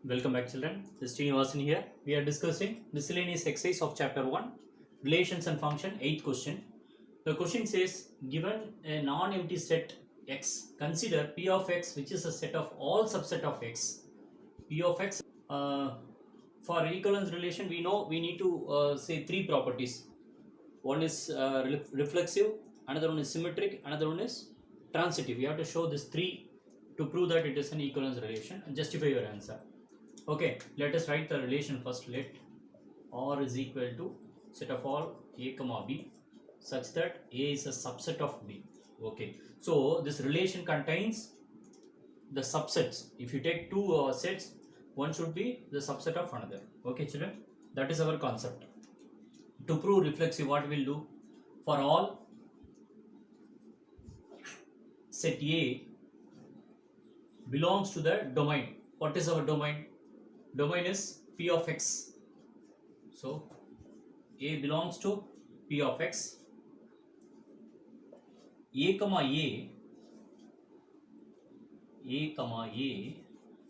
Welcome back, children. This is Srinivasan here. We are discussing miscellaneous exercise of chapter 1, relations and function, 8th question. The question says, given a non-empty set x, consider p of x, which is a set of all subset of x. P of x, for equivalence relation, we know we need to say three properties. One is reflexive, another one is symmetric, another one is transitive. You have to show this three to prove that it is an equivalence relation and justify your answer. Okay, let us write the relation first. Let R is equal to set of all a comma b such that a is a subset of b. Okay, so this relation contains the subsets. If you take two sets, one should be the subset of another. Okay, children, that is our concept. To prove reflexive, what we'll do, for all set A belongs to the domain. What is our domain? Domain is p of x. So A belongs to p of x. A comma A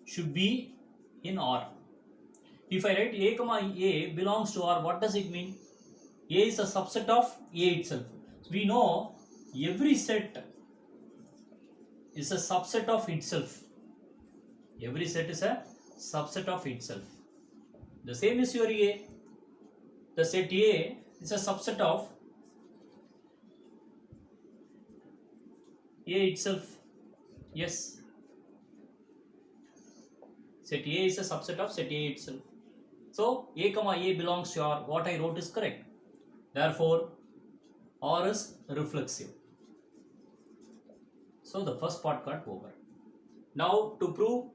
should be in R. If I write A comma A belongs to R, what does it mean? A is a subset of A itself. We know every set is a subset of itself. Every set is a subset of itself. The same is your A. The set A is a subset of A itself. Yes. Set A is a subset of set A itself. So A comma A belongs to R. What I wrote is correct. Therefore, R is reflexive. So the first part got over. Now to prove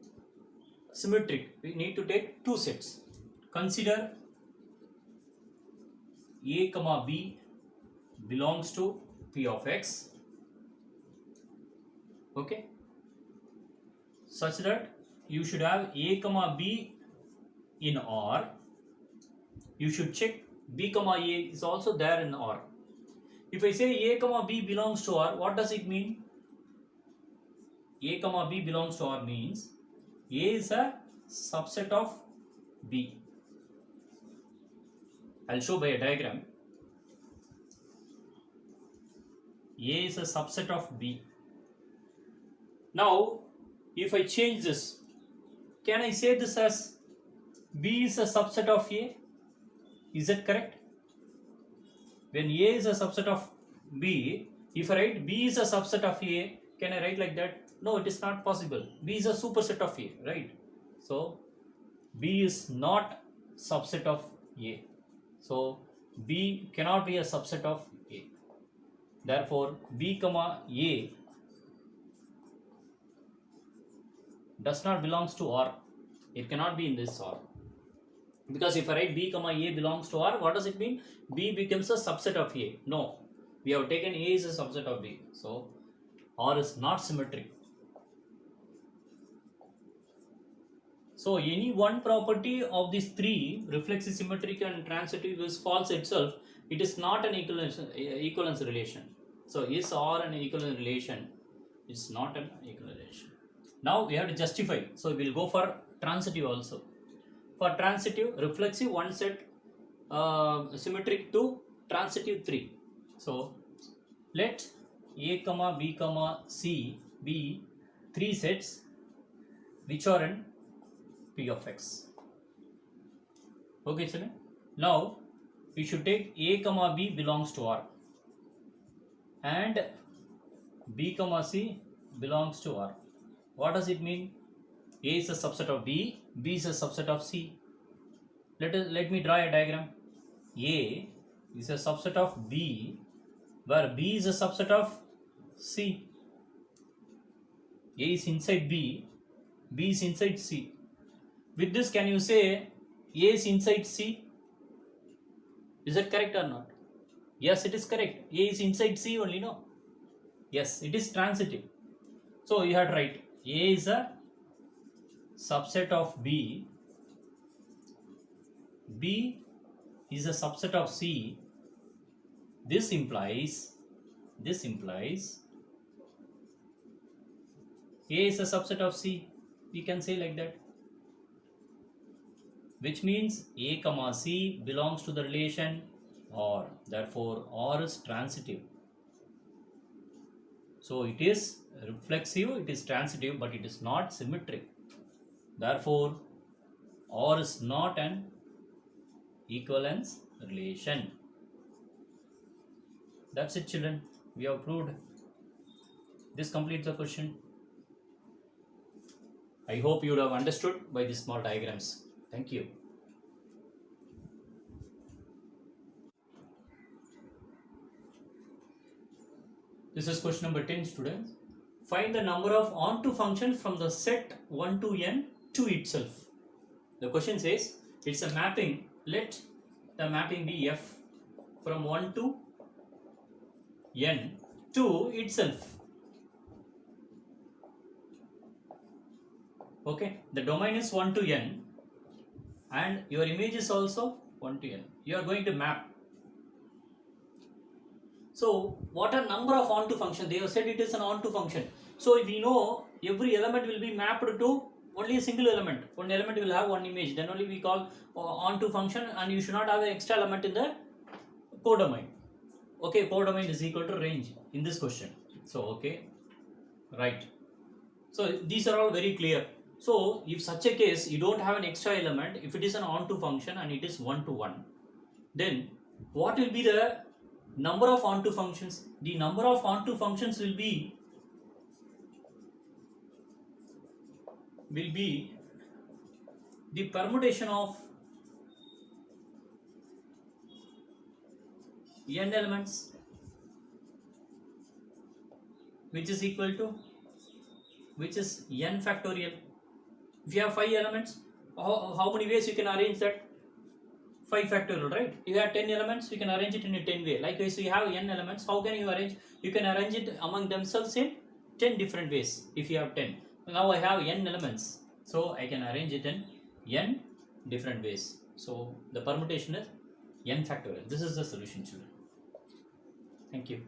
symmetric, we need to take two sets. Consider A comma B belongs to P of X. Okay. Such that you should have A comma B in R. You should check B comma A is also there in R. If I say A comma B belongs to R, what does it mean? A comma B belongs to R means A is a subset of B. I'll show by a diagram. A is a subset of B. Now, if I change this, can I say this as B is a subset of A? Is that correct? When A is a subset of B, if I write B is a subset of A, can I write like that? No, it is not possible. B is a superset of A, right? So, B is not subset of A. So, B cannot be a subset of A. Therefore, B comma A does not belongs to R. It cannot be in this R. Because if I write B comma A belongs to R, what does it mean? B becomes a subset of A. No, we have taken A is a subset of B. So, R is not symmetric. So, any one property of these three, reflexive, symmetric and transitive, is false itself. It is not an equivalence relation. So, is R an equivalence relation? It's not an equivalence relation. Now, we have to justify. So, we will go for transitive also. For transitive, reflexive 1 set, symmetric 2, transitive 3. So, let A comma B comma C be 3 sets which are in P of X. Okay, children. Now, we should take A comma B belongs to R and B comma C belongs to R. What does it mean? A is a subset of B, B is a subset of C. Let me draw a diagram. A is a subset of B, where B is a subset of C. A is inside B, B is inside C. With this, can you say A is inside C? Is that correct or not? Yes, it is correct. A is inside C only, no? Yes, it is transitive. So, you have to write A is a subset of B, B is a subset of C. This implies A is a subset of C. We can say like that. which means A comma C belongs to the relation R. Therefore, R is transitive. So it is reflexive, it is transitive, but it is not symmetric. Therefore, R is not an equivalence relation. That's it, children. We have proved. This completes the question. I hope you would have understood by these small diagrams. Thank you. This is question number 10, students. Find the number of onto functions from the set 1 to n to itself. The question says it's a mapping. Let the mapping be f from 1 to n to itself. Okay, the domain is 1 to n and your image is also 1 to n. You are going to map. So what are number of onto function? They have said it is an onto function. So we know every element will be mapped to only a single element. One element will have one image. Then only we call onto function, and you should not have an extra element in the codomain. Okay, codomain is equal to range in this question. So okay, right. So these are all very clear. So if such a case you don't have an extra element, if it is an onto function and it is 1 to 1, then what will be the number of onto functions? The number of onto functions will be the permutation of n elements, which is equal to n factorial. If you have 5 elements, how many ways you can arrange that? 5 factorial, right? You have 10 elements, you can arrange it in a 10 way. Likewise, you have n elements. How can you arrange? You can arrange it among themselves in 10 different ways. If you have 10, now I have n elements, so I can arrange it in n different ways. So the permutation is n factorial. This is the solution, children. Thank you.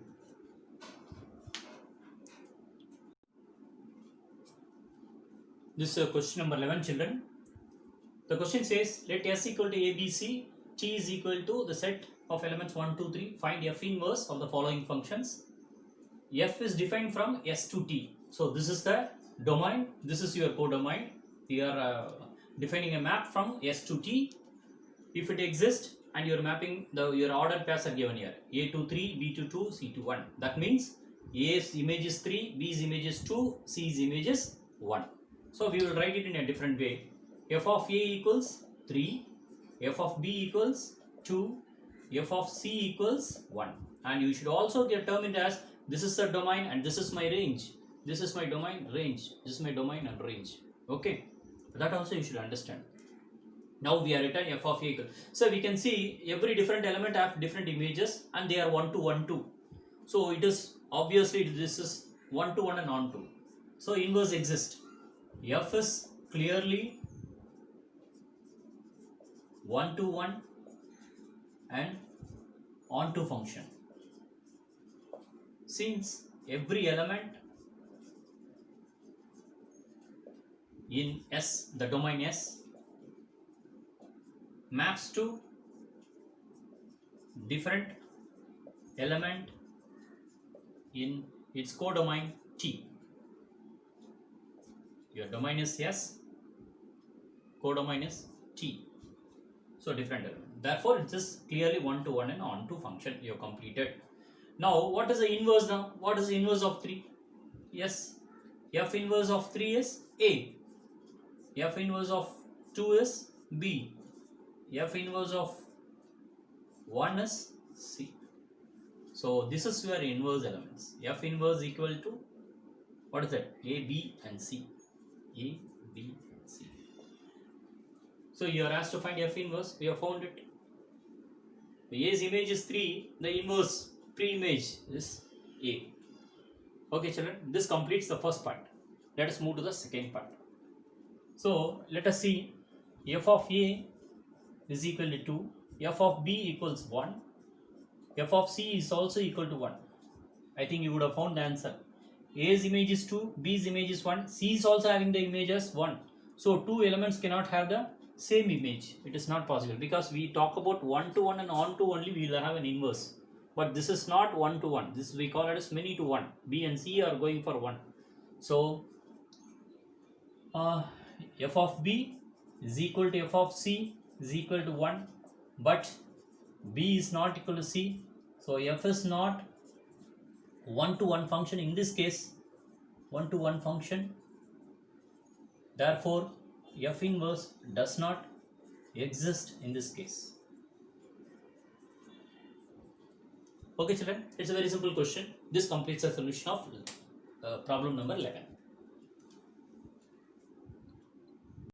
This is question number 11, children. The question says, let S equal to ABC, T is equal to the set of elements 1, 2, 3. Find F inverse of the following functions. F is defined from S to T. So this is the domain. This is your codomain. We are defining a map from S to T. If it exists, and you are mapping your ordered pairs are given here. A to 3, B to 2, C to 1. That means A's image is 3, B's image is 2, C's image is 1. So we will write it in a different way. F of A equals 3, F of B equals 2, F of C equals 1. And you should also determine it as this is the domain and this is my range. This is my domain, range. This is my domain and range. Okay. That also you should understand. Now we are written F of A equals. So we can see every different element have different images and they are 1 to 1 2. So it is obviously this is 1 to 1 and on to. So inverse exists. F is clearly 1 to 1 and on to function. Since every element in S, the domain S, maps to different element in its codomain T. Your domain is S, codomain is T. So different element. Therefore, it is clearly 1 to 1 and on to function you have completed. Now, what is the inverse now? What is the inverse of 3? Yes, F inverse of 3 is A. F inverse of 2 is B. F inverse of 1 is C. So this is your inverse elements. F inverse equal to, what is that? A, B and C. A, B, C. So you are asked to find F inverse. We have found it. A's image is 3. The inverse pre-image is A. Okay, children. This completes the first part. Let us move to the second part. So let us see. F of A is equal to 2. F of B equals 1. F of C is also equal to 1. I think you would have found the answer. A's image is 2, B's image is 1, C is also having the image as 1. So two elements cannot have the same image. It is not possible because we talk about one to one and on to only we will have an inverse. But this is not one to one. This we call it as many to one. B and C are going for one. So f of B is equal to f of C is equal to 1, but B is not equal to C. So f is not one to one function in this case, one to one function. Therefore, f inverse does not exist in this case. Okay children, it's a very simple question. This completes the solution of problem number 11.